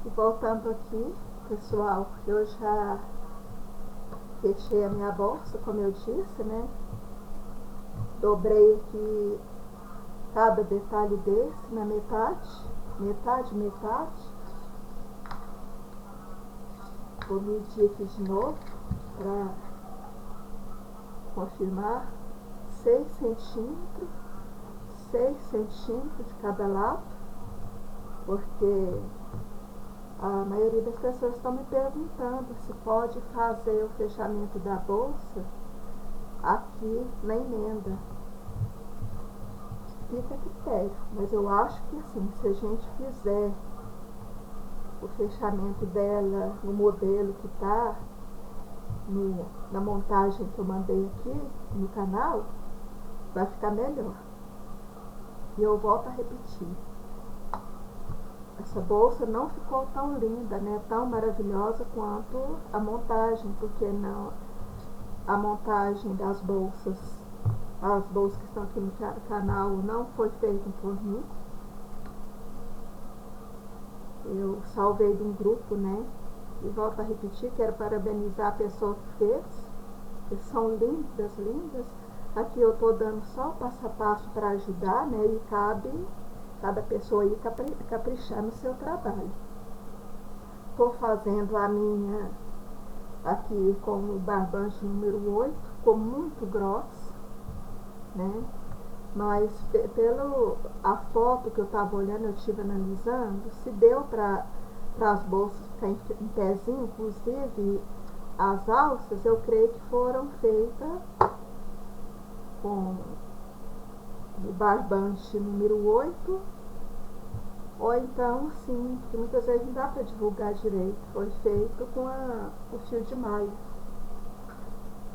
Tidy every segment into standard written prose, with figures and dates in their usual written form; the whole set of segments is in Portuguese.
E voltando aqui, pessoal, eu já fechei a minha bolsa, como eu disse, né? Dobrei aqui cada detalhe desse na metade, metade. Vou medir aqui de novo para confirmar. 6 centímetros, 6 centímetros de cada lado, porque a maioria das pessoas estão me perguntando se pode fazer o fechamento da bolsa aqui na emenda. Fica a critério, mas eu acho que assim, se a gente fizer o fechamento dela no modelo que está na montagem que eu mandei aqui no canal, vai ficar melhor. E eu volto a repetir, essa bolsa não ficou tão linda, né, tão maravilhosa quanto a montagem, porque não, a montagem das bolsas, as bolsas que estão aqui no canal não foi feita por mim. Eu salvei de um grupo, né, e volto a repetir, quero parabenizar a pessoa que fez, que são lindas. Aqui eu tô dando só o passo a passo para ajudar, né, e cabe cada pessoa aí caprichar no seu trabalho. Tô fazendo a minha aqui com o barbante número 8, ficou muito grossa, né, mas pelo a foto que eu tava olhando, eu estive analisando, se deu para as bolsas ficar em pezinho, inclusive as alças, eu creio que foram feitas com o barbante número 8, ou então, sim, que muitas vezes não dá para divulgar direito, foi feito com o fio de malha.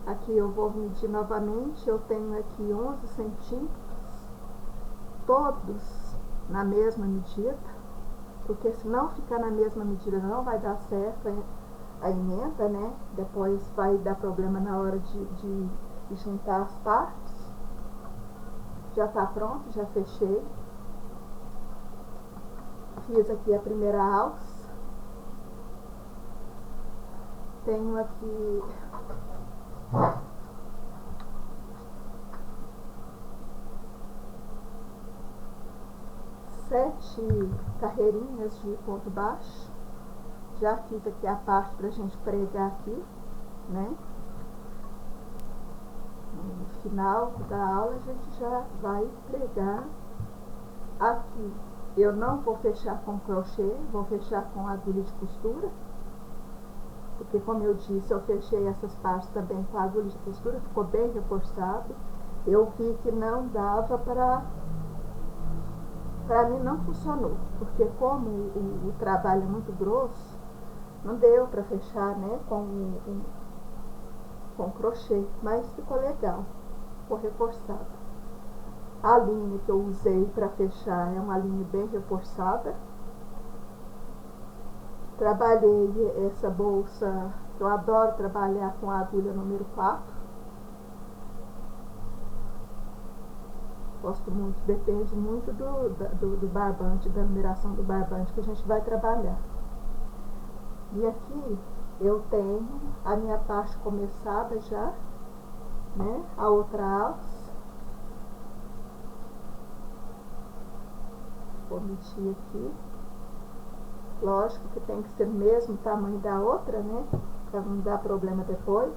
Aqui eu vou medir novamente, eu tenho aqui 11 centímetros, todos na mesma medida, porque se não ficar na mesma medida não vai dar certo a emenda, né? Depois vai dar problema na hora de juntar as partes. Já está pronto, já fechei. Fiz aqui a primeira alça. Tenho aqui 7 carreirinhas de ponto baixo. Já fiz aqui a parte pra gente pregar aqui, né? No final da aula a gente já vai pregar aqui. Eu não vou fechar com crochê, vou fechar com agulha de costura, porque como eu disse, eu fechei essas partes também com agulha de costura, ficou bem reforçado. Eu vi que não dava para mim, não funcionou, porque como o trabalho é muito grosso, não deu para fechar, né, com crochê, mas ficou legal, ficou reforçado. A linha que eu usei para fechar é uma linha bem reforçada. Trabalhei essa bolsa, eu adoro trabalhar com a agulha número 4. Gosto muito, depende muito do barbante, da numeração do barbante que a gente vai trabalhar. E aqui eu tenho a minha parte começada já, né? A outra alça. Vou medir aqui. Lógico que tem que ser o mesmo tamanho da outra, né? Para não dar problema depois.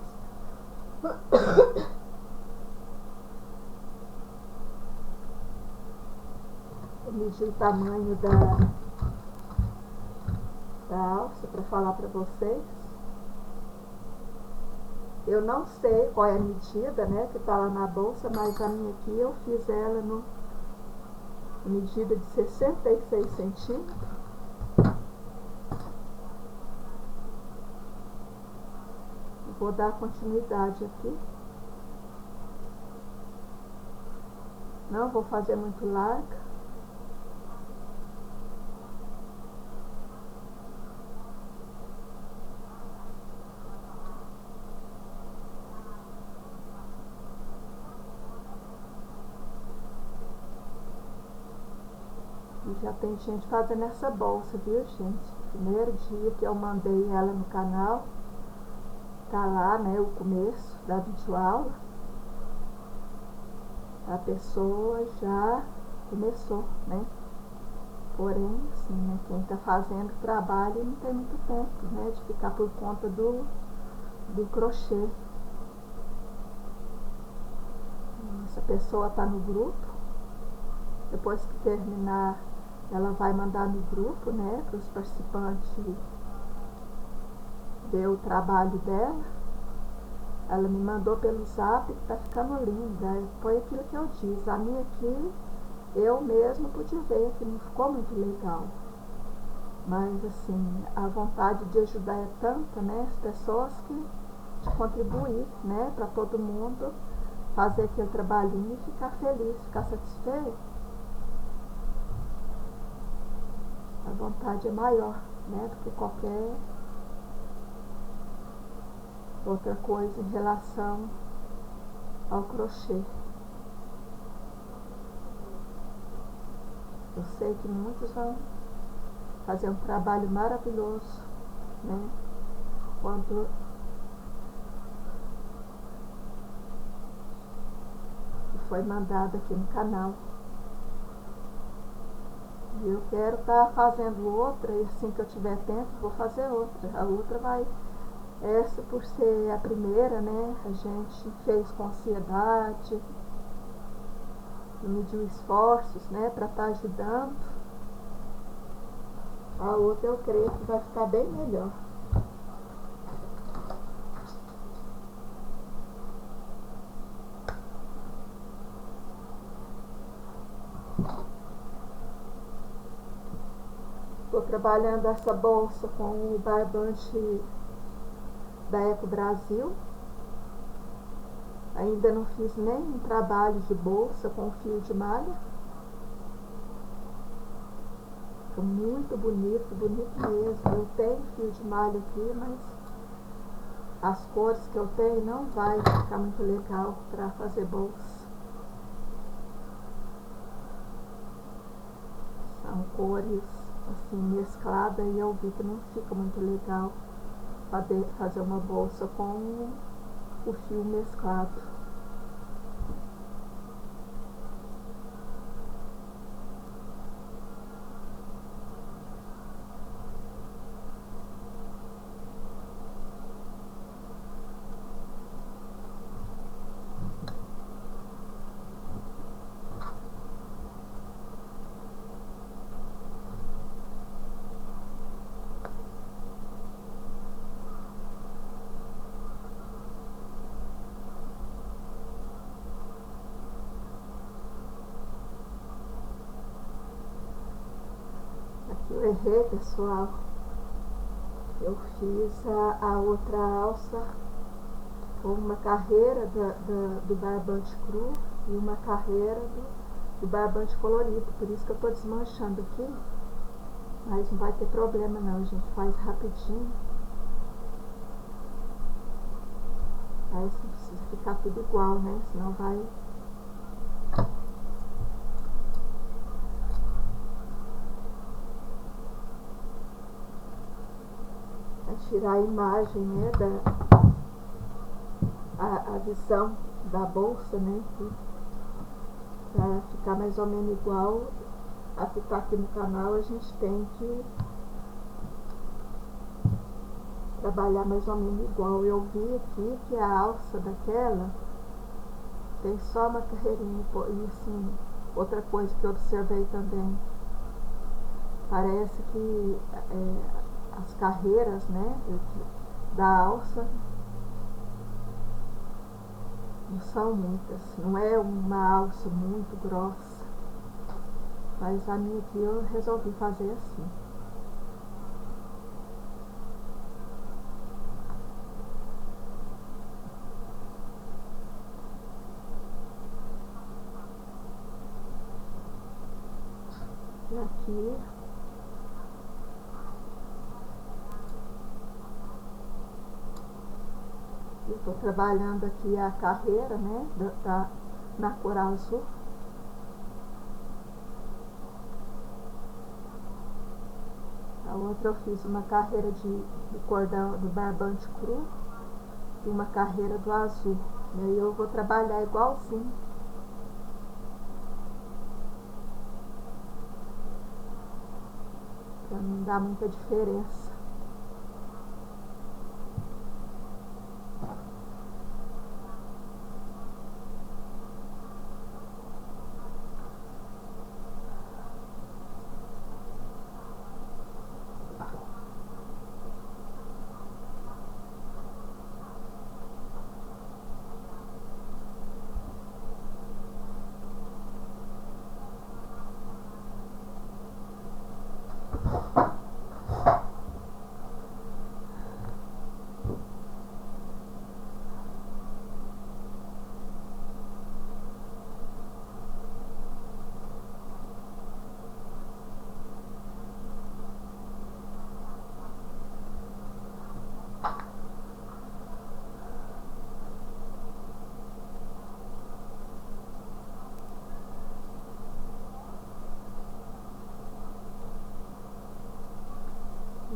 Vou medir o tamanho da alça para falar para vocês. Eu não sei qual é a medida, né, que tá lá na bolsa, mas a minha aqui eu fiz ela no medida de 66 centímetros. Vou dar continuidade aqui. Não vou fazer muito larga. E já tem gente fazendo essa bolsa, viu, gente? Primeiro dia que eu mandei ela no canal, tá lá, né, o começo da videoaula. A pessoa já começou, né? Porém, assim, né, quem tá fazendo trabalho não tem muito tempo, né, de ficar por conta do crochê. Essa pessoa tá no grupo, depois que terminar, ela vai mandar no grupo, né, para os participantes ver o trabalho dela. Ela me mandou pelo zap que tá ficando linda. Foi aquilo que eu disse. A minha aqui, eu mesma pude ver que não ficou muito legal. Mas assim, a vontade de ajudar é tanta, né? As pessoas que de contribuir, né? Para todo mundo fazer aquele trabalhinho e ficar feliz, ficar satisfeito. A vontade é maior, né? Do que qualquer outra coisa em relação ao crochê. Eu sei que muitos vão fazer um trabalho maravilhoso, né? Quando foi mandado aqui no canal. E eu quero estar fazendo outra, e assim que eu tiver tempo vou fazer outra. A outra vai, essa por ser a primeira, né? A gente fez com ansiedade, mediu esforços, né, para estar ajudando. A outra eu creio que vai ficar bem melhor. Estou trabalhando essa bolsa com o barbante da Eco Brasil. Ainda não fiz nenhum trabalho de bolsa com fio de malha. Ficou muito bonito, bonito mesmo. Eu tenho fio de malha aqui, mas as cores que eu tenho não vai ficar muito legal para fazer bolsa. São cores assim mescladas e eu vi que não fica muito legal fazer uma bolsa com o fio mesclado. Eu errei, pessoal. Eu fiz a outra alça com uma carreira do barbante cru e uma carreira do barbante colorido. Por isso que eu estou desmanchando aqui. Mas não vai ter problema não, a gente faz rapidinho. Aí não precisa ficar tudo igual, né? Senão vai... tirar a imagem, né, a visão da bolsa, né, para ficar mais ou menos igual a que está aqui no canal. A gente tem que trabalhar mais ou menos igual. Eu vi aqui que a alça daquela tem só uma carreirinha, e assim, outra coisa que eu observei também, parece que as carreiras, né, da alça não são muitas, não é uma alça muito grossa, mas a minha aqui eu resolvi fazer assim. E aqui eu estou trabalhando aqui a carreira, né, na cor azul. A outra eu fiz uma carreira do cordão do barbante cru e uma carreira do azul. E aí eu vou trabalhar igualzinho. Pra não dar muita diferença.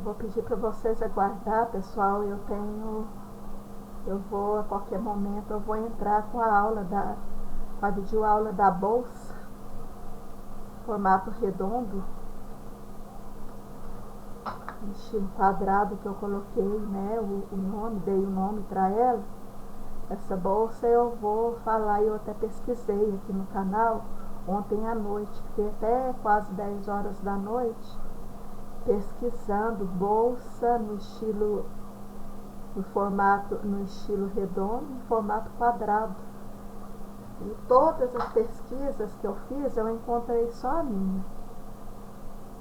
Vou pedir para vocês aguardar, pessoal. Eu vou a qualquer momento eu vou entrar com a videoaula da bolsa, formato redondo, estilo quadrado que eu coloquei, né, dei o nome para ela. Essa bolsa eu vou falar, eu até pesquisei aqui no canal ontem à noite, fiquei até quase 10 horas da noite pesquisando bolsa no estilo redondo, em formato quadrado. E todas as pesquisas que eu fiz, eu encontrei só a minha.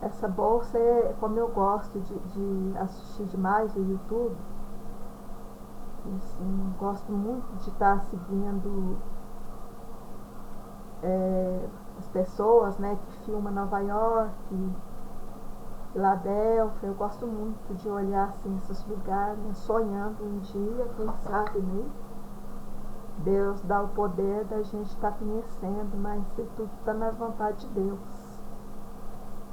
Essa bolsa como eu gosto de assistir demais o YouTube, assim, gosto muito de estar seguindo as pessoas, né, que filmam Nova York, Filadélfia. Eu gosto muito de olhar assim esses lugares, né, sonhando um dia, quem sabe, né? Deus dá o poder da gente estar conhecendo, mas tudo está nas vontades de Deus.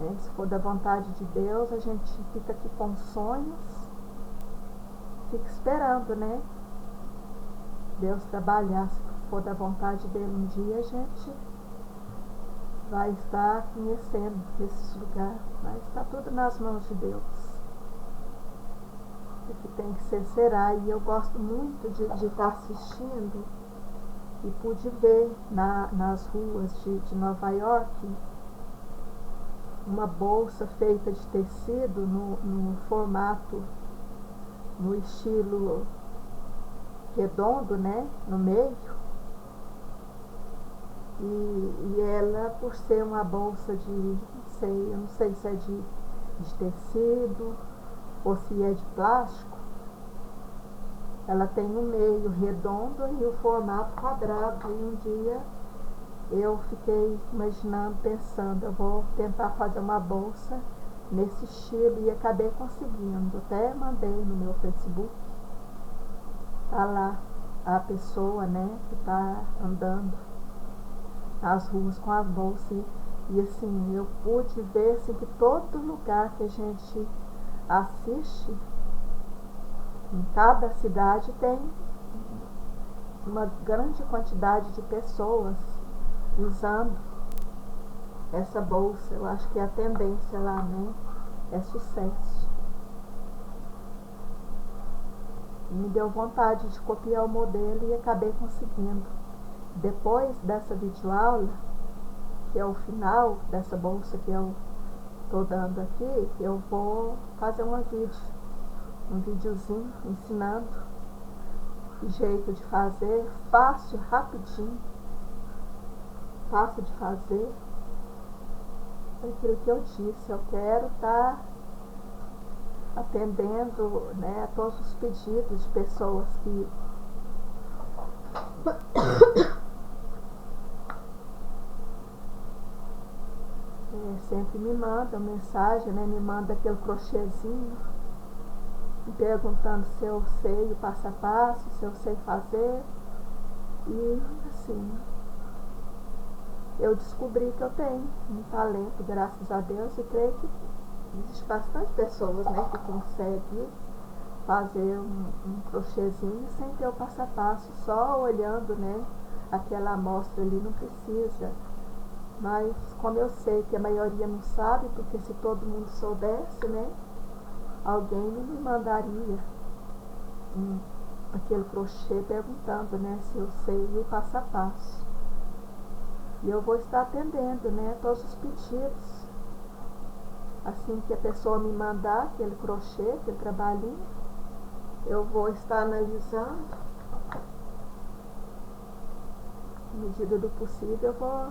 Né? Se for da vontade de Deus, a gente fica aqui com sonhos, fica esperando, né? Deus trabalhar. Se for da vontade dele um dia, a gente vai estar conhecendo esses lugares, mas está tudo nas mãos de Deus. O que tem que ser, será. E eu gosto muito de estar assistindo, e pude ver nas ruas de Nova York uma bolsa feita de tecido no formato, no estilo redondo, né, no meio. E ela, por ser uma bolsa eu não sei se é de tecido ou se é de plástico, ela tem um meio redondo e o formato quadrado. E um dia eu fiquei imaginando, pensando, eu vou tentar fazer uma bolsa nesse estilo, e acabei conseguindo. Até mandei no meu Facebook. Tá lá a pessoa, né, que tá andando nas ruas com as bolsas. E assim, eu pude ver assim, que todo lugar que a gente assiste, em cada cidade, tem uma grande quantidade de pessoas usando essa bolsa. Eu acho que a tendência lá, né, é sucesso. E me deu vontade de copiar o modelo e acabei conseguindo. Depois dessa videoaula, que é o final dessa bolsa que eu estou dando aqui, eu vou fazer um videozinho ensinando o jeito de fazer, fácil, rapidinho, fácil de fazer. Aquilo que eu disse, eu quero estar atendendo, né, a todos os pedidos de pessoas que sempre me mandam mensagem, né, me manda aquele crochêzinho me perguntando se eu sei o passo a passo, se eu sei fazer. E assim, eu descobri que eu tenho um talento, graças a Deus, e creio que existe bastante pessoas, né, que conseguem fazer um crochêzinho sem ter o passo a passo, só olhando, né, aquela amostra ali, não precisa. Mas como eu sei que a maioria não sabe, porque se todo mundo soubesse, né, alguém me mandaria aquele crochê perguntando, né, se eu sei o passo a passo. E eu vou estar atendendo, né, todos os pedidos. Assim que a pessoa me mandar aquele crochê, aquele trabalhinho, eu vou estar analisando. Na medida do possível, eu vou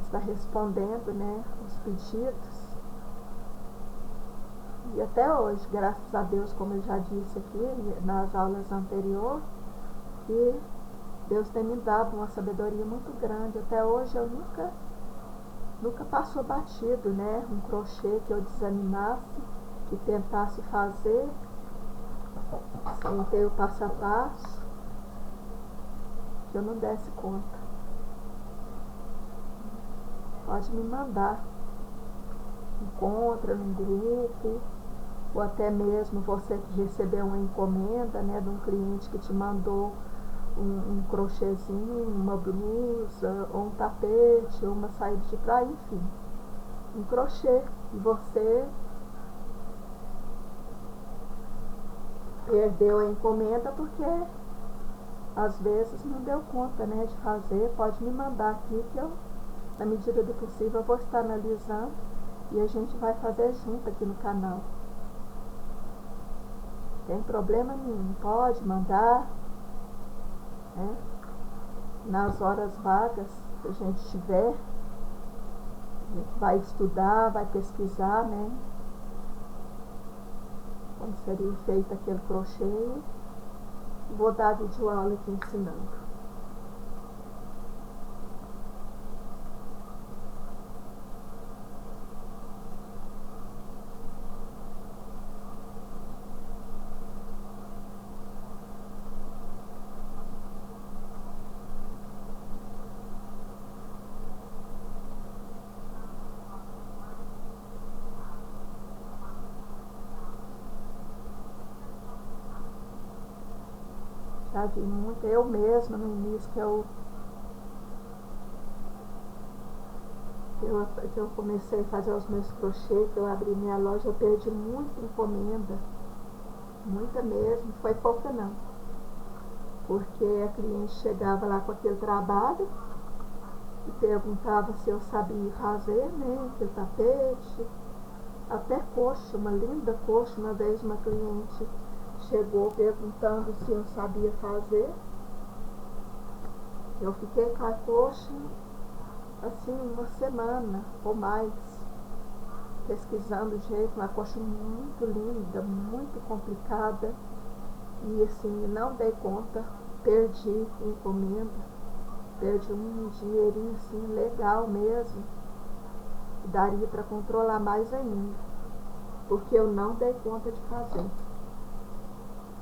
estar respondendo, né, os pedidos. E até hoje, graças a Deus, como eu já disse aqui nas aulas anteriores, que Deus tem me dado uma sabedoria muito grande. Até hoje eu nunca passou batido, né, um crochê que eu desanimasse, que tentasse fazer sem ter o passo a passo, que eu não desse conta. Pode me mandar. Encontra num grupo, ou até mesmo você que recebeu uma encomenda, né, de um cliente que te mandou um crochêzinho, uma blusa, ou um tapete, ou uma saída de praia, enfim. Um crochê. E você perdeu a encomenda porque às vezes não deu conta, né, de fazer. Pode me mandar aqui que eu, na medida do possível, eu vou estar analisando e a gente vai fazer junto aqui no canal. Tem problema nenhum, pode mandar, né? Nas horas vagas que a gente tiver, a gente vai estudar, vai pesquisar, né, como seria feito aquele crochê. Vou dar videoaula aqui ensinando. Já vi muito, eu mesma no início que eu comecei a fazer os meus crochês, que eu abri minha loja, eu perdi muita encomenda, muita mesmo, foi pouca não, porque a cliente chegava lá com aquele trabalho e perguntava se eu sabia fazer, né, aquele tapete, até coxa, uma linda coxa. Uma vez uma cliente chegou perguntando se eu sabia fazer, eu fiquei com a coxa assim uma semana ou mais pesquisando o jeito, uma coxa muito linda, muito complicada, e assim não dei conta, perdi encomenda, perdi um dinheirinho assim legal mesmo, daria para controlar mais ainda, porque eu não dei conta de fazer.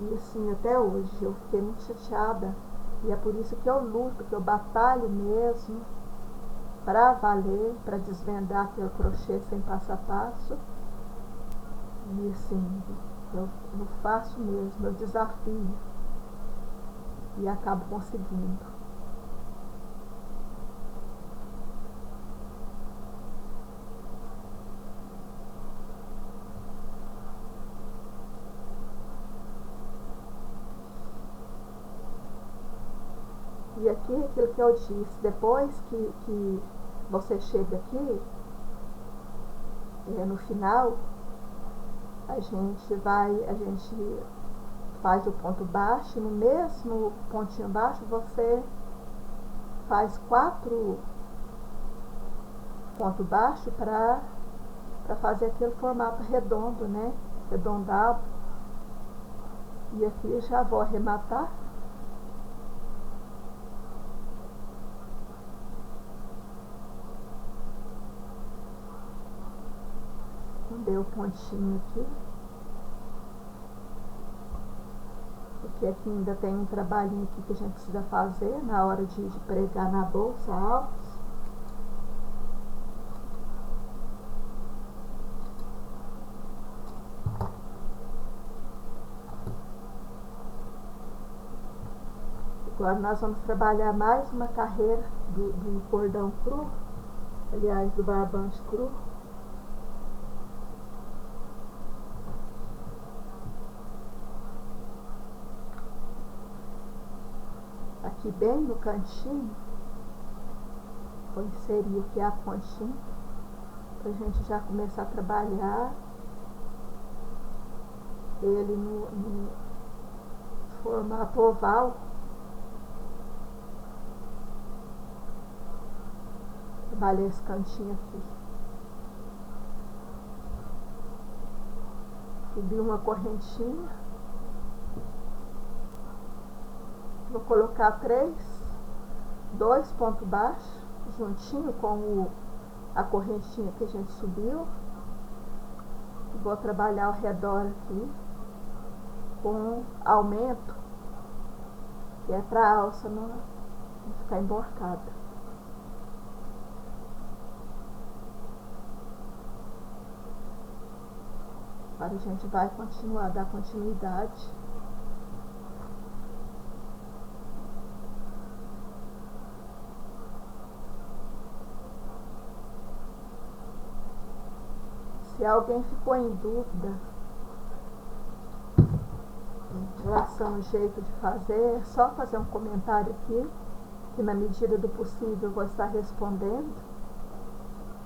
E assim até hoje eu fiquei muito chateada, e é por isso que eu luto, que eu batalho mesmo para valer, para desvendar aquele crochê sem passo a passo. E assim, eu faço mesmo, eu desafio e acabo conseguindo. E aqui, aquilo que eu disse, depois que você chega aqui, no final, a gente faz o ponto baixo, no mesmo pontinho baixo você faz 4 pontos baixos para fazer aquele formato redondo, né, arredondado. E aqui já vou arrematar. Dei o pontinho aqui, porque aqui ainda tem um trabalhinho aqui que a gente precisa fazer na hora de pregar na bolsa altos. Agora nós vamos trabalhar mais uma carreira do cordão cru, aliás, do barbante cru. Aqui bem no cantinho, vou inserir aqui a conchinha, para a gente já começar a trabalhar ele no formato oval. Trabalhei esse cantinho aqui. Subi uma correntinha. Vou colocar 2 pontos baixos, juntinho com a correntinha que a gente subiu. Vou trabalhar ao redor aqui com aumento, que é para a alça não ficar emborcada. Agora a gente vai continuar, dar continuidade. Se alguém ficou em dúvida em relação ao jeito de fazer, é só fazer um comentário aqui, que na medida do possível eu vou estar respondendo.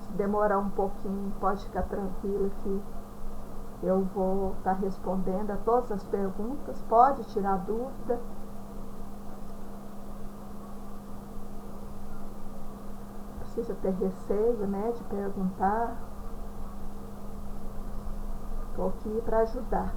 Se demorar um pouquinho, pode ficar tranquilo que eu vou estar respondendo a todas as perguntas, pode tirar dúvida. Não precisa ter receio, né, de perguntar. Estou aqui para ajudar.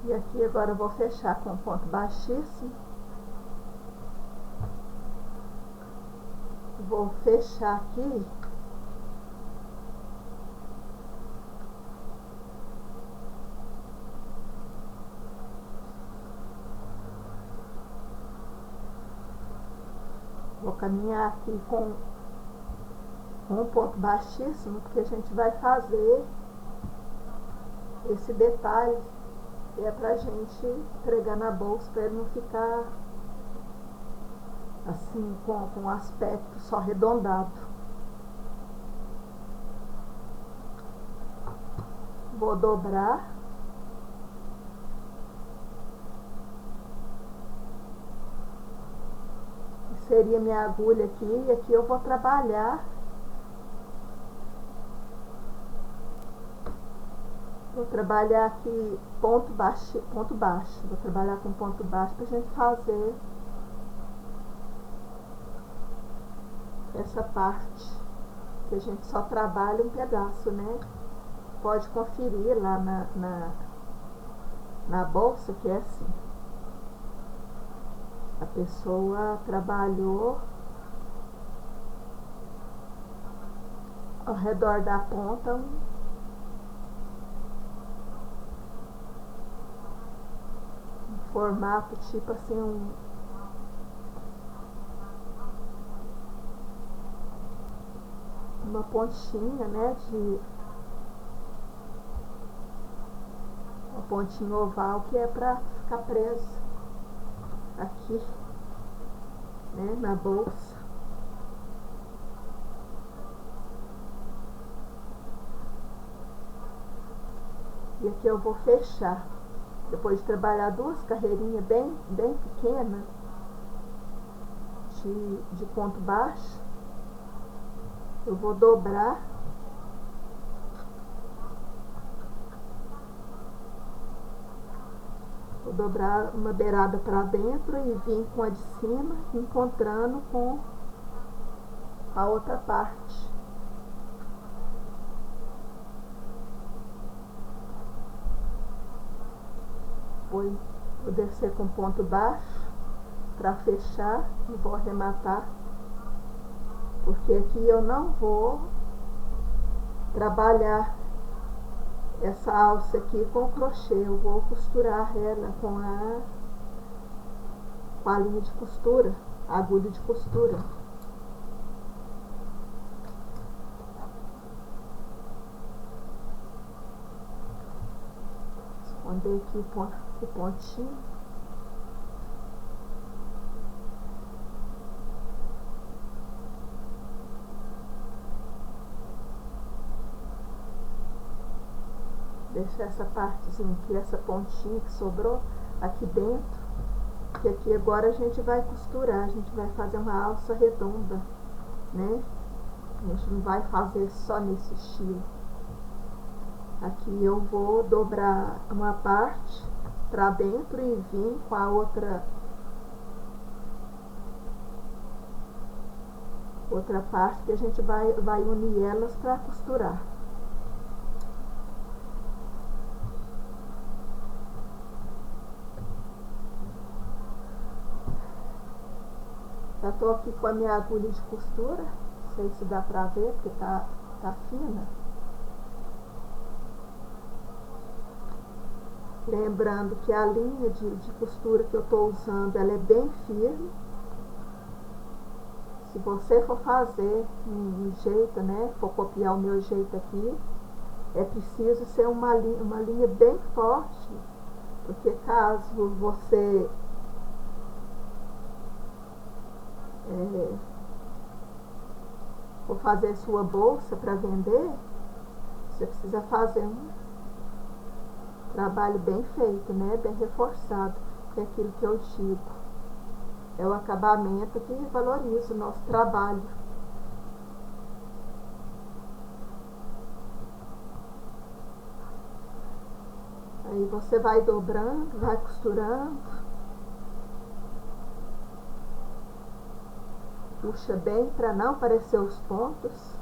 E aqui agora eu vou fechar com ponto baixíssimo. Vou fechar aqui. Vou caminhar aqui com um ponto baixíssimo, porque a gente vai fazer esse detalhe. E é pra gente pregar na bolsa, para ele não ficar assim com um aspecto só arredondado. Vou dobrar. Seria minha agulha aqui, e aqui eu vou trabalhar. Vou trabalhar aqui ponto baixo. Vou trabalhar com ponto baixo pra gente fazer essa parte, que a gente só trabalha um pedaço, né? Pode conferir lá na bolsa, que é assim. A pessoa trabalhou ao redor da ponta um formato tipo assim, uma pontinha, né, uma pontinha oval, que é pra ficar preso aqui, né, na bolsa. E aqui eu vou fechar. Depois de trabalhar duas carreirinhas bem pequenas de ponto baixo, eu vou dobrar. Vou dobrar uma beirada para dentro e vir com a de cima, encontrando com a outra parte. Vou descer com ponto baixo para fechar e vou arrematar, porque aqui eu não vou trabalhar essa alça aqui com crochê, eu vou costurar ela com a linha de costura, a agulha de costura. Esconder aqui o pontinho. Deixar essa partezinha aqui, essa pontinha que sobrou aqui dentro, que aqui agora a gente vai costurar, a gente vai fazer uma alça redonda, né? A gente não vai fazer só nesse estilo. Aqui eu vou dobrar uma parte para dentro e vir com a outra parte, que a gente vai unir elas para costurar. Já tô aqui com a minha agulha de costura, não sei se dá pra ver porque tá fina. Lembrando que a linha de costura que eu tô usando, ela é bem firme. Se você for fazer um jeito, né, for copiar o meu jeito aqui, é preciso ser uma linha bem forte, porque caso você for fazer sua bolsa para vender, você precisa fazer um trabalho bem feito, né, bem reforçado, que é aquilo que eu digo. É o acabamento que valoriza o nosso trabalho. Aí você vai dobrando, vai costurando. Puxa bem para não aparecer os pontos.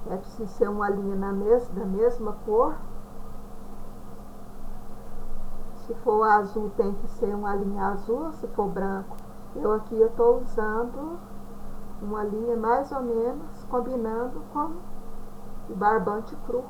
É preciso ser uma linha da mesma cor. Se for azul, tem que ser uma linha azul. Se for branco, eu estou usando uma linha mais ou menos combinando com o barbante cru.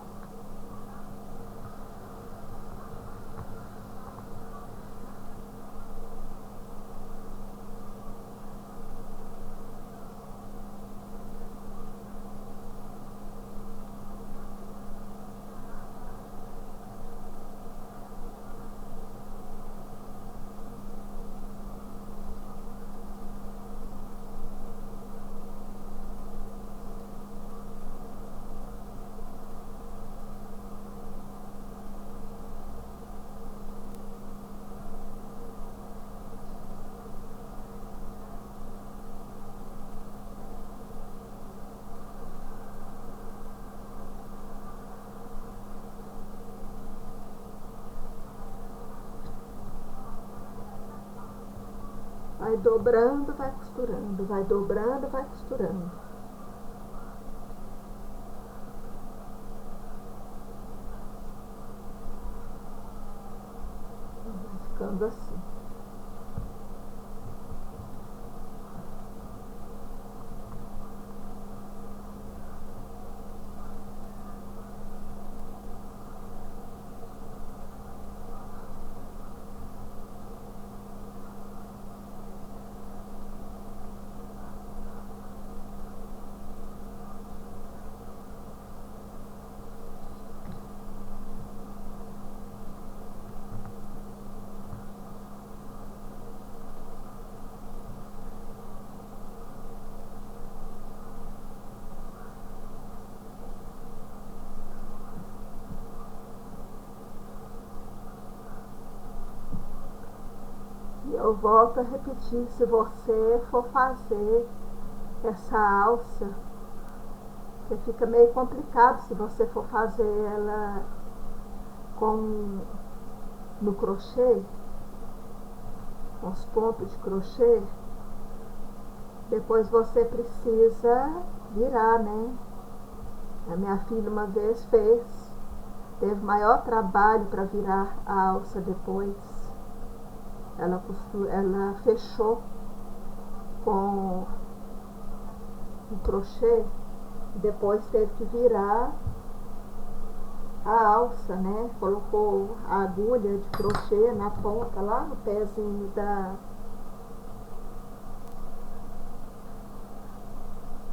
Vai dobrando, vai costurando, vai dobrando, vai costurando. Vai ficando assim. E eu volto a repetir, se você for fazer essa alça, que fica meio complicado se você for fazer ela no crochê, com os pontos de crochê, depois você precisa virar, né? A minha filha uma vez teve maior trabalho para virar a alça depois. Ela fechou com o crochê, depois teve que virar a alça, né? Colocou a agulha de crochê na ponta, lá no pezinho da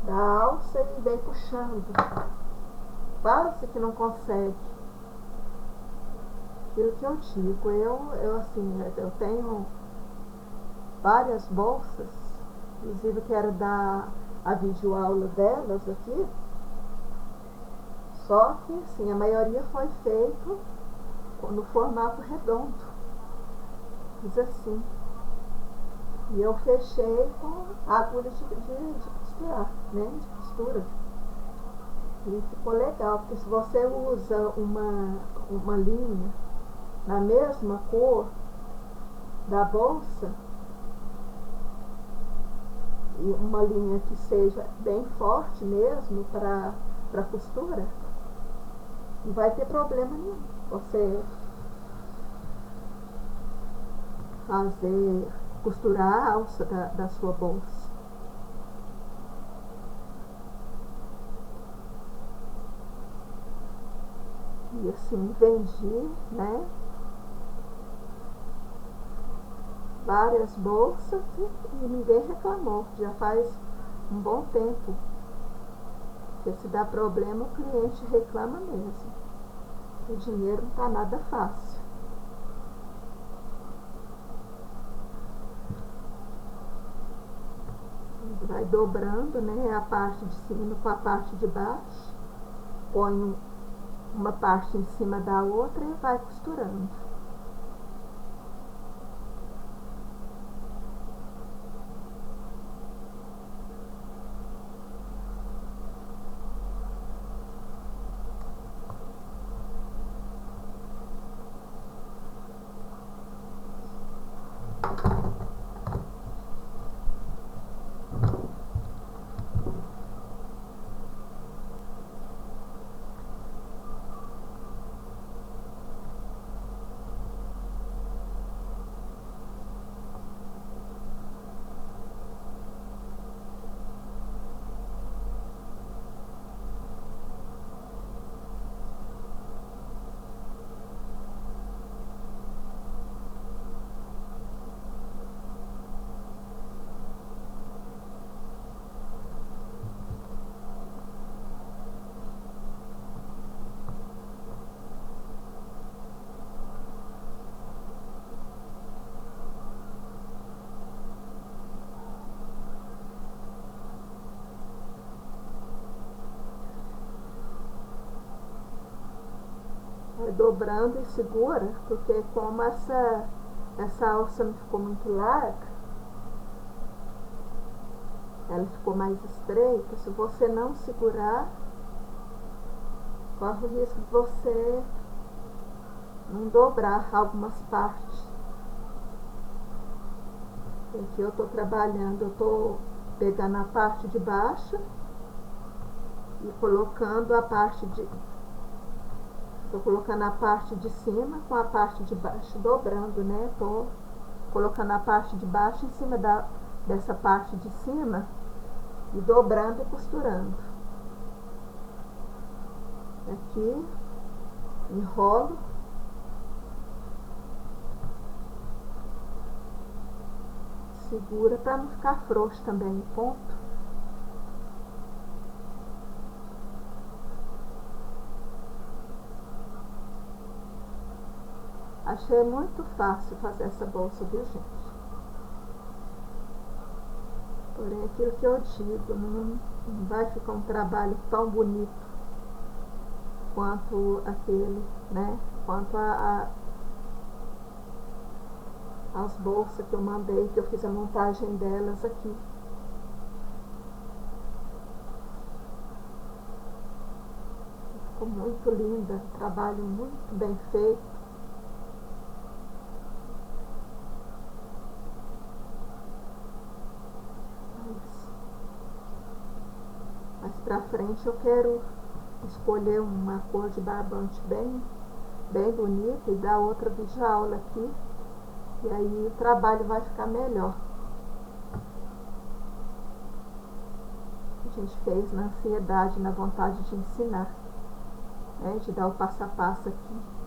alça e vem puxando. Quase que não consegue. Aquilo que eu digo, eu tenho várias bolsas, inclusive quero dar a videoaula delas aqui. Só que, sim, a maioria foi feito no formato redondo. Fiz assim. E eu fechei com a agulha de costurar, né? De costura. E ficou legal, porque se você usa uma linha na mesma cor da bolsa, e uma linha que seja bem forte mesmo para costura, não vai ter problema nenhum você fazer costurar a alça da sua bolsa. E assim vendi, né, várias bolsas e ninguém reclamou. Já faz um bom tempo. Porque se dá problema, o cliente reclama mesmo. O dinheiro não está nada fácil. Vai dobrando, né, a parte de cima com a parte de baixo. Põe uma parte em cima da outra e vai costurando. Vai dobrando e segura, porque como essa alça não ficou muito larga, ela ficou mais estreita. Se você não segurar, corre o risco de você não dobrar algumas partes. Aqui eu estou trabalhando, eu estou pegando a parte de baixo e colocando a parte de... Estou colocando a parte de cima com a parte de baixo, dobrando, né? Estou colocando a parte de baixo em cima dessa parte de cima e dobrando e costurando. Aqui, enrolo. Segura para não ficar frouxo também o ponto. Achei muito fácil fazer essa bolsa, viu, gente? Porém, aquilo que eu digo, não vai ficar um trabalho tão bonito quanto aquele, né? Quanto as bolsas que eu mandei, que eu fiz a montagem delas aqui. Ficou muito linda, trabalho muito bem feito. Mais pra frente eu quero escolher uma cor de barbante bem bonita e dar outra videoaula aqui. E aí o trabalho vai ficar melhor. A gente fez na ansiedade, na vontade de ensinar, né? De dar o passo a passo aqui.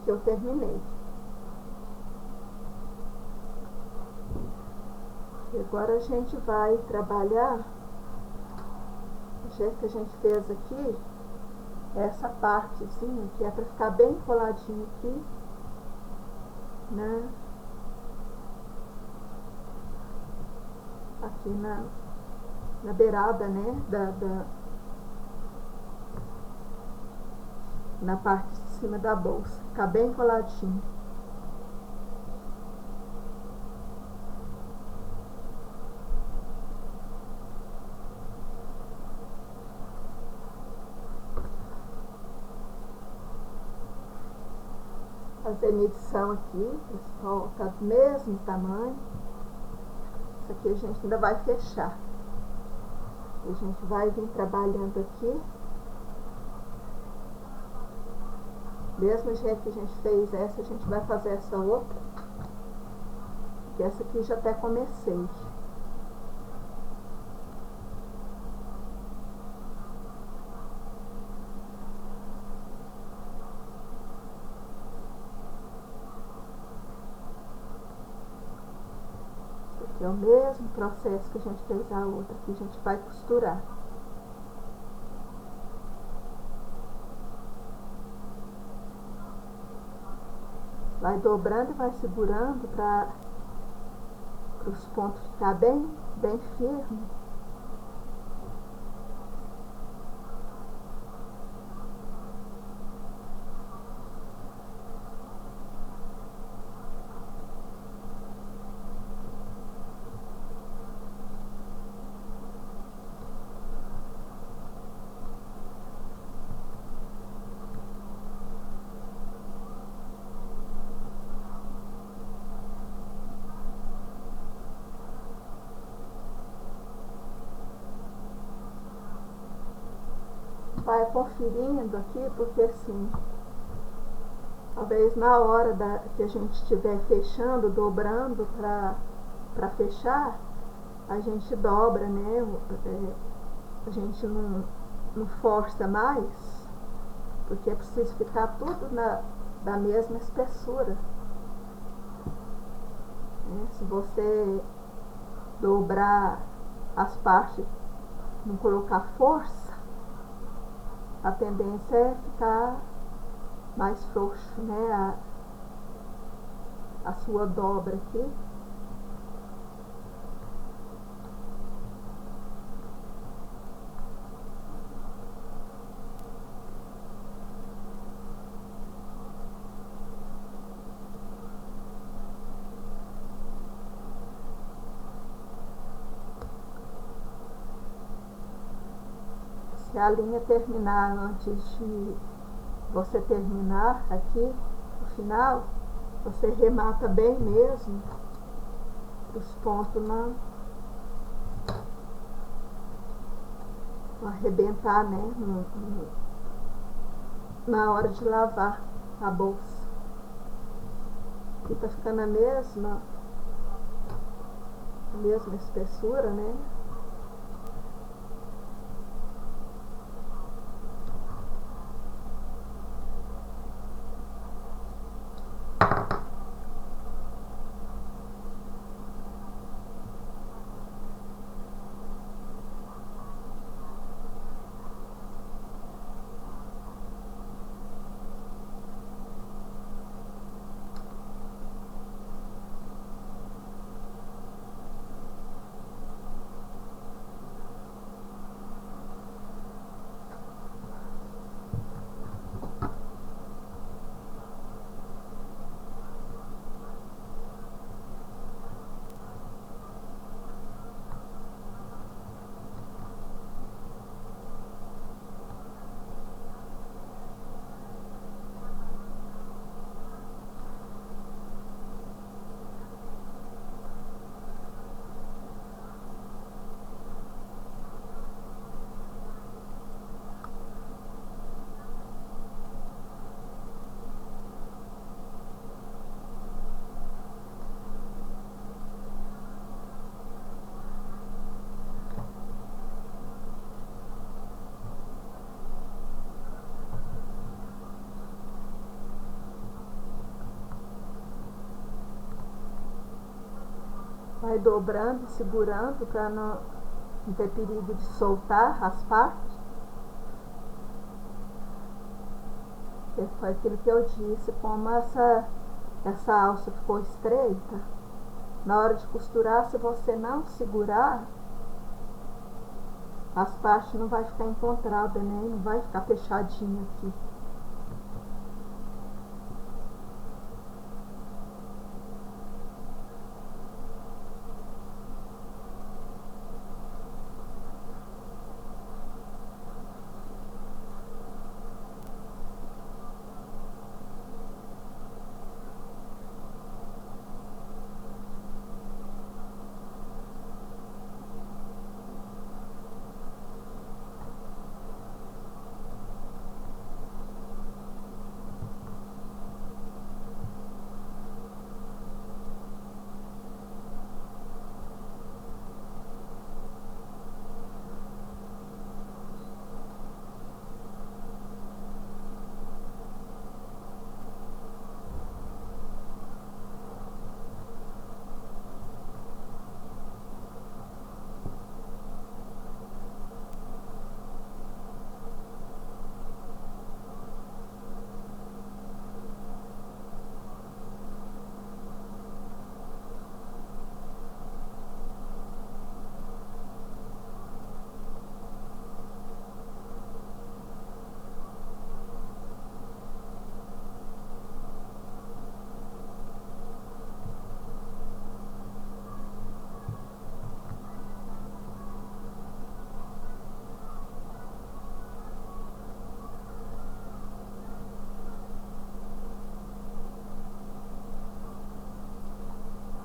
que eu terminei. E agora a gente vai trabalhar do jeito que a gente fez aqui, essa partezinha que é para ficar bem coladinho aqui, né? Aqui na beirada, né? Na parte de cima da bolsa, ficar bem coladinho. Fazer medição aqui, pessoal, tá do mesmo tamanho. Isso aqui a gente ainda vai fechar. A gente vai vir trabalhando aqui. Mesmo jeito que a gente fez essa, a gente vai fazer essa outra. Que essa aqui já até comecei. É o mesmo processo que a gente fez a outra, que a gente vai costurar. Vai dobrando e vai segurando para os pontos ficar bem firme. Vai conferindo aqui, porque assim, talvez na hora que a gente estiver fechando, dobrando para fechar, a gente dobra, né? A gente não força mais, porque é preciso ficar tudo da mesma espessura. Né? Se você dobrar as partes, não colocar força, a tendência é ficar mais frouxo, né? A sua dobra aqui. Se a linha terminar antes de você terminar aqui, no final, você remata bem mesmo os pontos não arrebentar, né? Na hora de lavar a bolsa. Aqui tá ficando a mesma espessura, né? vai dobrando e segurando para não ter perigo de soltar as partes. E foi aquilo que eu disse, como essa alça ficou estreita, na hora de costurar, se você não segurar, as partes não vai ficar encontradas, né? Não vai ficar fechadinho aqui.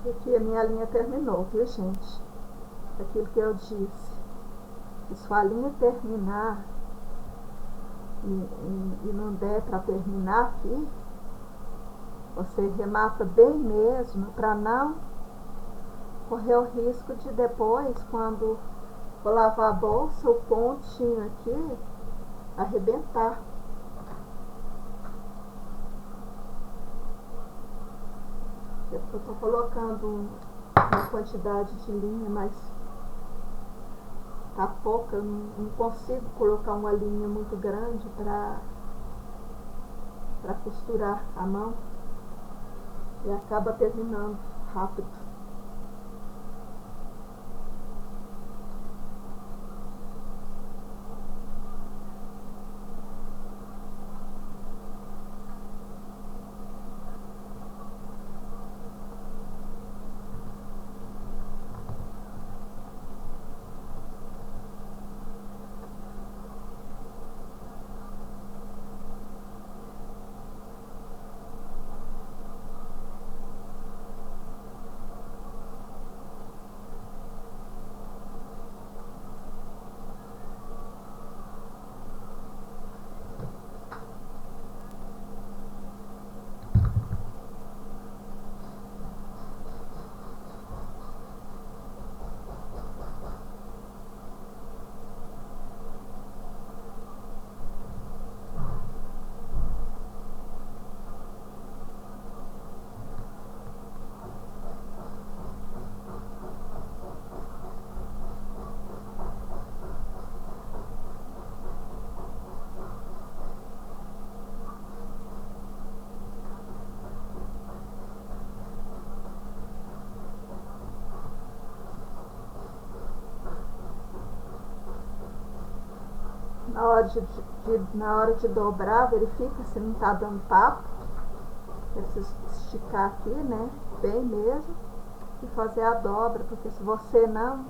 Aqui a minha linha terminou, viu, gente? Aquilo que eu disse. Se sua linha terminar e não der para terminar aqui, você remata bem mesmo, para não correr o risco de depois, quando for lavar a bolsa, o pontinho aqui arrebentar. Eu estou colocando uma quantidade de linha, mas tá pouca, eu não consigo colocar uma linha muito grande para costurar a mão e acaba terminando rápido. Na hora de dobrar, verifica se não tá dando papo. Precisa esticar aqui, né? Bem mesmo. E fazer a dobra, porque se você não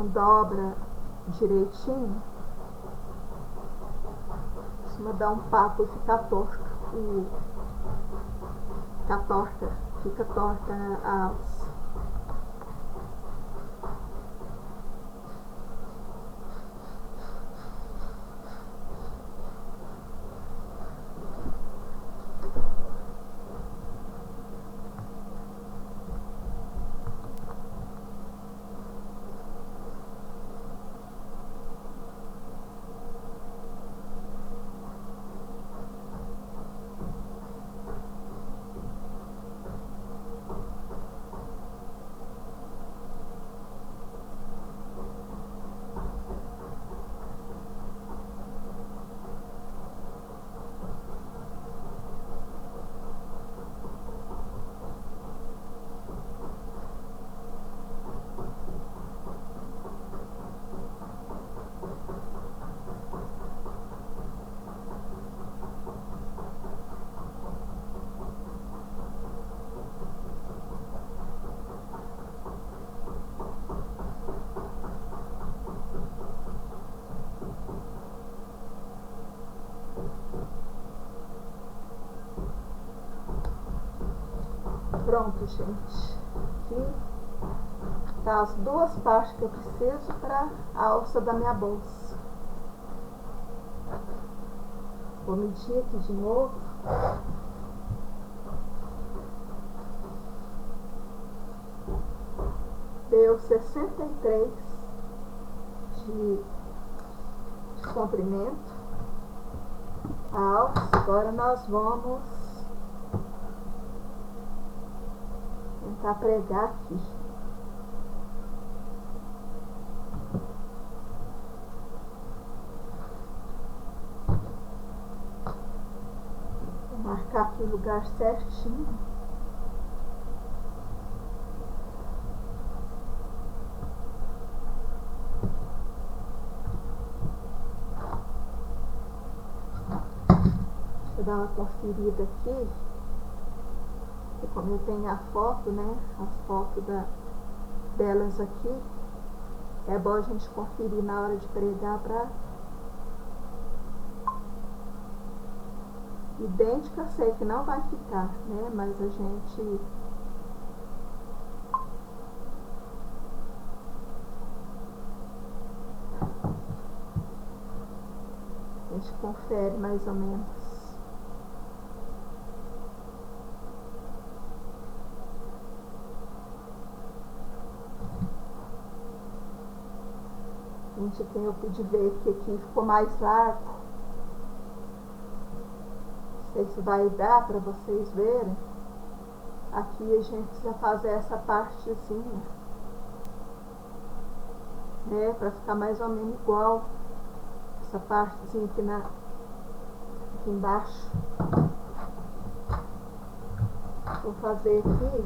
dobra direitinho, costuma dar um papo e ficar torto. E fica torta a alça. Pronto, gente. Aqui tá as duas partes que eu preciso para a alça da minha bolsa. Vou medir aqui de novo. Deu 63 de comprimento a alça. Agora nós vamos tentar pregar aqui. Vou marcar aqui o lugar certinho. Vou dar uma conferida aqui, e como eu tenho a foto, né, as fotos delas aqui, é bom a gente conferir na hora de pregar para idêntica. Eu sei que não vai ficar, né, mas a gente confere mais ou menos. Gente, eu pude ver que aqui ficou mais largo. Não sei se vai dar para vocês verem. Aqui a gente precisa fazer essa partezinha, né, para ficar mais ou menos igual essa partezinha aqui embaixo. Vou fazer aqui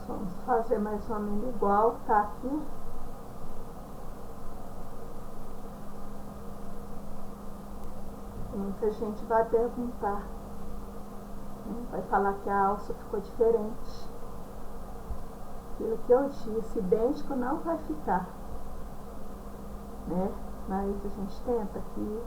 vamos fazer mais ou menos igual, tá aqui. Muita gente vai perguntar, né? Vai falar que a alça ficou diferente. Aquilo que eu disse, idêntico não vai ficar, né? Mas a gente tenta aqui.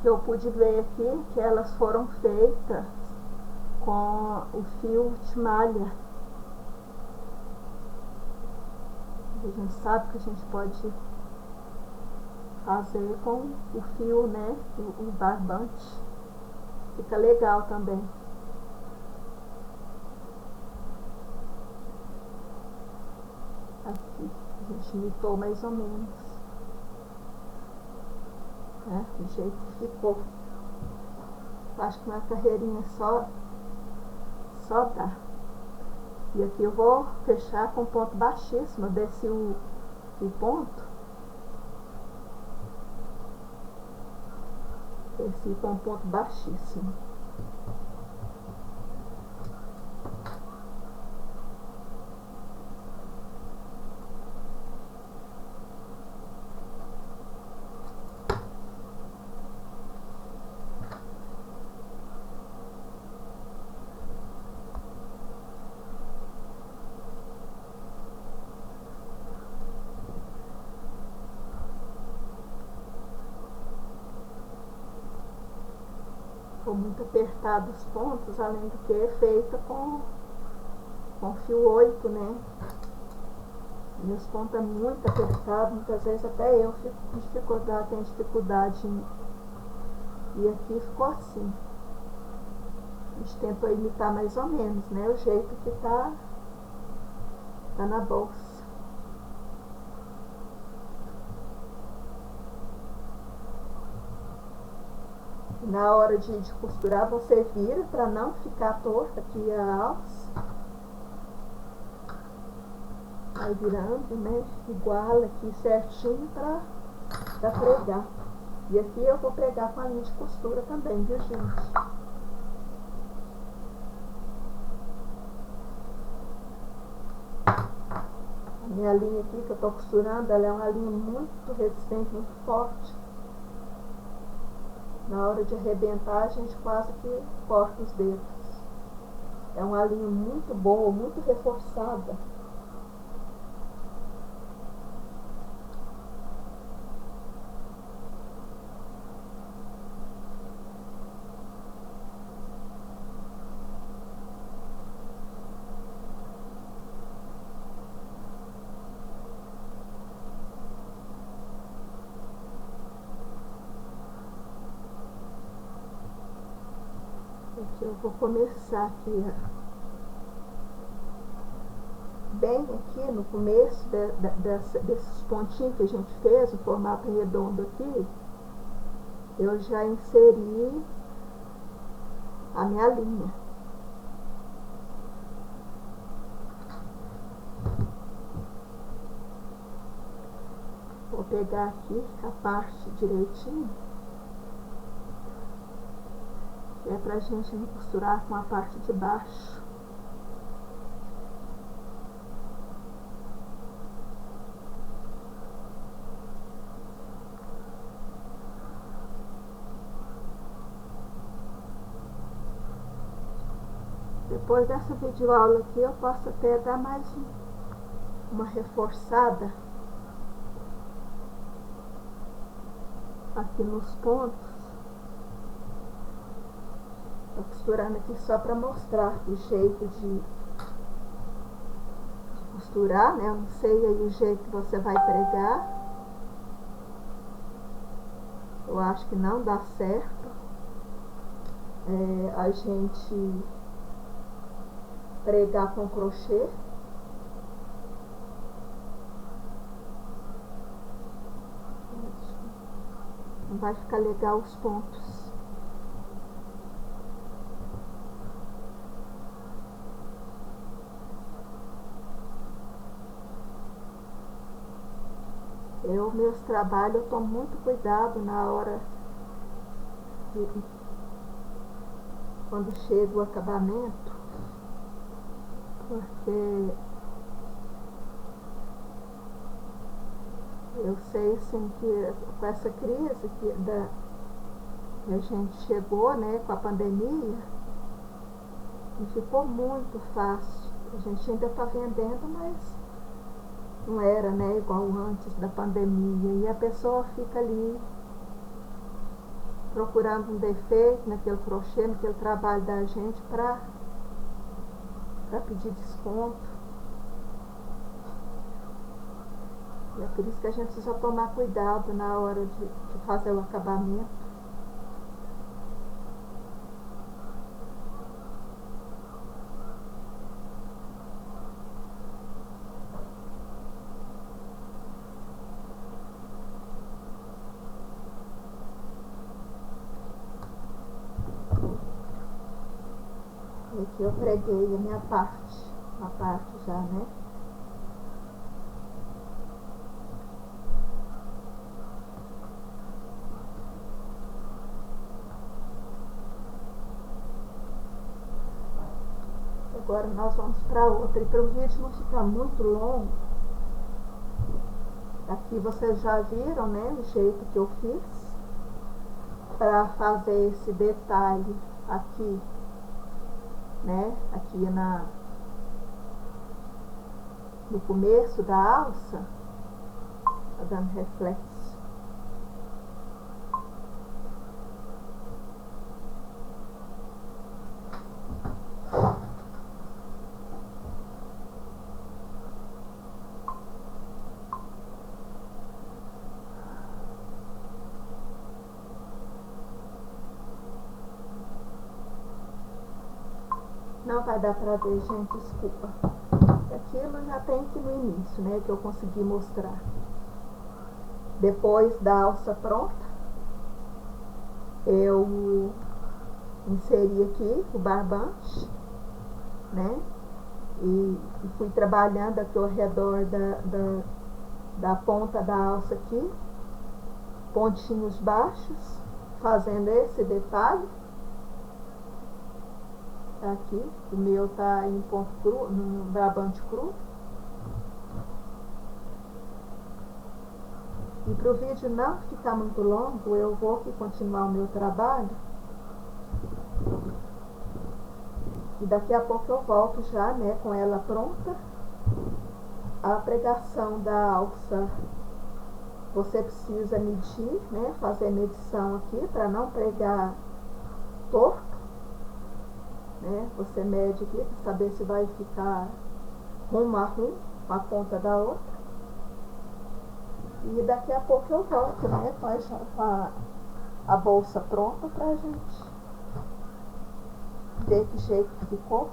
Que eu pude ver aqui que elas foram feitas com o fio de malha. A gente sabe que a gente pode fazer com o fio, né, o barbante. Fica legal também. Aqui a gente imitou mais ou menos, né, do jeito que ficou. Acho que uma carreirinha só dá. E aqui eu vou fechar com ponto baixíssimo. Eu desci o ponto, desci com ponto baixíssimo. for muito apertado os pontos, além do que é feita com fio 8, né? E os pontos é muito apertado, muitas vezes até eu fico com dificuldade, tenho dificuldade em... E aqui ficou assim. A gente tentou imitar mais ou menos, né? O jeito que tá na bolsa. Na hora de costurar, você vira para não ficar torta aqui a alça. Vai virando, né? Iguala aqui certinho para pregar. E aqui eu vou pregar com a linha de costura também, viu, gente? A minha linha aqui que eu tô costurando, ela é uma linha muito resistente, muito forte. Na hora de arrebentar, a gente quase que corta os dedos. É uma linha muito boa, muito reforçada. Aqui eu vou começar aqui, bem aqui no começo desses pontinhos que a gente fez, o formato redondo aqui, eu já inseri a minha linha. Vou pegar aqui a parte direitinho, que é pra gente costurar com a parte de baixo. Depois dessa videoaula aqui, eu posso até dar mais uma reforçada aqui nos pontos. Tô costurando aqui só para mostrar o jeito de costurar, né? Eu não sei aí o jeito que você vai pregar. Eu acho que não dá certo a gente pregar com crochê. Não vai ficar legal os pontos. Meus trabalhos, eu tomo muito cuidado na hora quando chega o acabamento, porque eu sei assim que com essa crise que a gente chegou, né, com a pandemia, e ficou muito fácil. A gente ainda está vendendo, mas não era, né, igual antes da pandemia. E a pessoa fica ali procurando um defeito naquele crochê, naquele trabalho da gente para pedir desconto. E é por isso que a gente precisa tomar cuidado na hora de fazer o acabamento. E aqui eu preguei a minha parte, uma parte já, né? Agora nós vamos para outra. E para o vídeo não ficar muito longo, aqui vocês já viram, né, o jeito que eu fiz para fazer esse detalhe aqui, né, aqui no começo da alça, tá dando reflexo. Não vai dar pra ver, gente, desculpa. Aquilo já tem que ir no início, né, que eu consegui mostrar. Depois da alça pronta, eu inseri aqui o barbante, né, e fui trabalhando aqui ao redor da ponta da alça aqui, pontinhos baixos, fazendo esse detalhe. Aqui, o meu tá em ponto cru, no barbante cru. E para o vídeo não ficar muito longo, eu vou aqui continuar o meu trabalho. E daqui a pouco eu volto já, né, com ela pronta. A pregação da alça, você precisa medir, né, fazer medição aqui para não pregar torto, né? Você mede aqui para saber se vai ficar rumo a rumo, uma ponta da outra. E daqui a pouco eu volto, né, com a bolsa pronta pra gente ver que jeito que ficou.